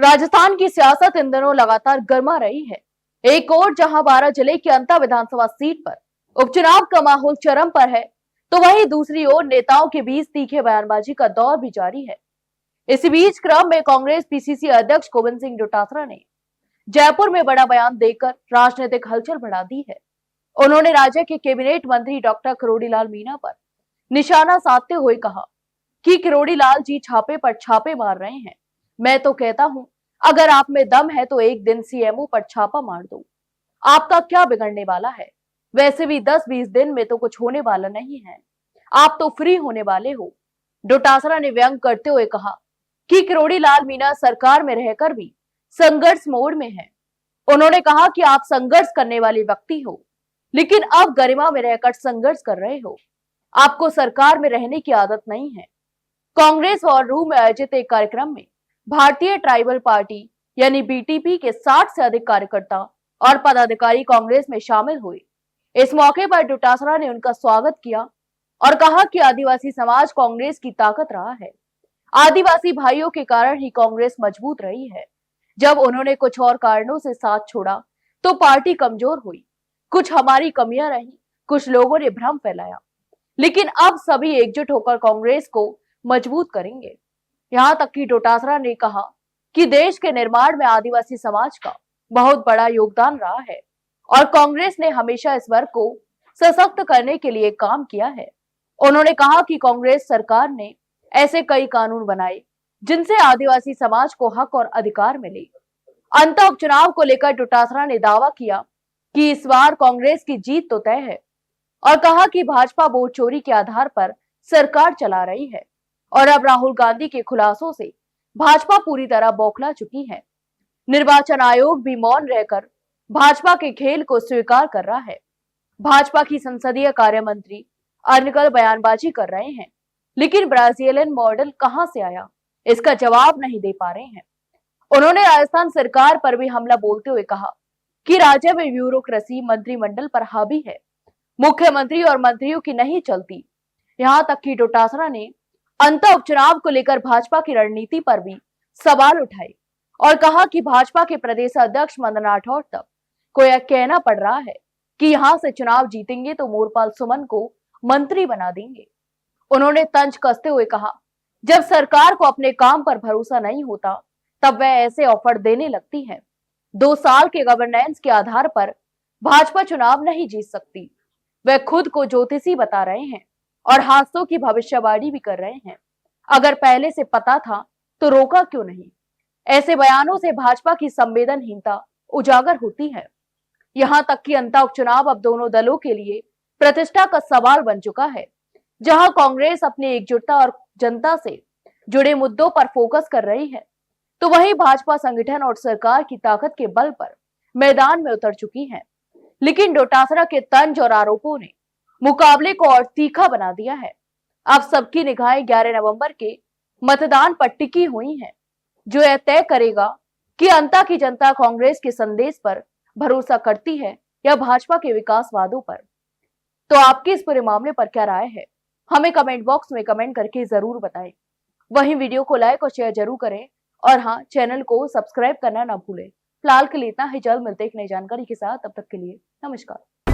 राजस्थान की सियासत इन दिनों लगातार गर्मा रही है। एक और जहां 12 जिले की अंता विधानसभा सीट पर उपचुनाव का माहौल चरम पर है, तो वहीं दूसरी ओर नेताओं के बीच तीखे बयानबाजी का दौर भी जारी है। इसी बीच क्रम में कांग्रेस पीसीसी अध्यक्ष गोविंद सिंह डोटासरा ने जयपुर में बड़ा बयान देकर राजनीतिक हलचल बढ़ा दी है। उन्होंने राज्य के कैबिनेट मंत्री डॉक्टर किरोड़ीलाल मीणा पर निशाना साधते हुए कहा कि किरोड़ीलाल जी छापे पर छापे मार रहे हैं। मैं तो कहता हूं, अगर आप में दम है तो एक दिन सीएमओ पर छापा मार दो, आपका क्या बिगड़ने वाला है। वैसे भी 10-20 दिन में तो कुछ होने वाला नहीं है, आप तो फ्री होने वाले हो। डोटासरा ने व्यंग करते हुए कहा कि किरोड़ीलाल मीणा सरकार में रहकर भी संघर्ष मोड में है। उन्होंने कहा कि आप संघर्ष करने वाले व्यक्ति हो, लेकिन अब गरिमा में रहकर संघर्ष कर रहे हो। आपको सरकार में रहने की आदत नहीं है। कांग्रेस और रूम में आयोजित एक कार्यक्रम में भारतीय ट्राइबल पार्टी यानी बीटीपी के 60 से अधिक कार्यकर्ता और पदाधिकारी कांग्रेस में शामिल हुए। इस मौके पर डोटासरा ने उनका स्वागत किया और कहा कि आदिवासी समाज कांग्रेस की ताकत रहा है। आदिवासी भाइयों के कारण ही कांग्रेस मजबूत रही है। जब उन्होंने कुछ और कारणों से साथ छोड़ा तो पार्टी कमजोर हुई। कुछ हमारी कमियां रही, कुछ लोगों ने भ्रम फैलाया, लेकिन अब सभी एकजुट होकर कांग्रेस को मजबूत करेंगे। यहां तक कि डोटासरा ने कहा कि देश के निर्माण में आदिवासी समाज का बहुत बड़ा योगदान रहा है और कांग्रेस ने हमेशा इस वर्ग को सशक्त करने के लिए काम किया है। उन्होंने कहा कि कांग्रेस सरकार ने ऐसे कई कानून बनाए जिनसे आदिवासी समाज को हक और अधिकार मिले। अंत उपचुनाव को लेकर डोटासरा ने दावा किया कि इस बार कांग्रेस की जीत तो तय है और कहा कि भाजपा वोट चोरी के आधार पर सरकार चला रही है और अब राहुल गांधी के खुलासों से भाजपा पूरी तरह बौखला चुकी है। निर्वाचन आयोग भी मौन रहकर भाजपा के खेल को स्वीकार कर रहा है। भाजपा की संसदीय कार्य मंत्री अनर्गल बयानबाजी कर रहे हैं, लेकिन ब्राजीलियन मॉडल कहां से आया, इसका जवाब नहीं दे पा रहे हैं। उन्होंने राजस्थान सरकार पर भी हमला बोलते हुए कहा कि राज्य में ब्यूरोक्रेसी मंत्रिमंडल पर हावी है, मुख्यमंत्री और मंत्रियों की नहीं चलती। यहां तक कि डोटासरा ने अंत उपचुनाव को लेकर भाजपा की रणनीति पर भी सवाल उठाए और कहा कि भाजपा के प्रदेश अध्यक्ष मदन राठौर तक को यह कहना पड़ रहा है कि यहां से चुनाव जीतेंगे तो मोरपाल सुमन को मंत्री बना देंगे। उन्होंने तंज कसते हुए कहा, जब सरकार को अपने काम पर भरोसा नहीं होता तब वह ऐसे ऑफर देने लगती है। 2 साल के गवर्नेंस के आधार पर भाजपा चुनाव नहीं जीत सकती। वह खुद को ज्योतिषी बता रहे हैं और हादसों की भविष्यवाणी भी कर रहे हैं। अगर पहले से पता था तो रोका क्यों नहीं। ऐसे बयानों से भाजपा की संवेदनहीनता उजागर होती है। यहां तक कि अंता उपचुनाव अब दोनों दलों के लिए प्रतिष्ठा का सवाल बन चुका है। जहां कांग्रेस अपनी एकजुटता और जनता से जुड़े मुद्दों पर फोकस कर रही है, तो वहीं भाजपा संगठन और सरकार की ताकत के बल पर मैदान में उतर चुकी है। लेकिन डोटासरा के तंज और आरोपों ने मुकाबले को और तीखा बना दिया है। अब सबकी निगाहें 11 नवंबर के मतदान पर टिकी हुई हैं, जो यह तय करेगा कि अंता की जनता कांग्रेस के संदेश पर भरोसा करती है या भाजपा के विकास वादों पर। तो आपकी इस पूरे मामले पर क्या राय है, हमें कमेंट बॉक्स में कमेंट करके जरूर बताएं। वहीं वीडियो को लाइक और शेयर जरूर करें और हाँ, चैनल को सब्सक्राइब करना ना भूलें। फिलहाल के लिए इतना ही, जल्द मिलते एक नई जानकारी के साथ। तब तक के लिए नमस्कार।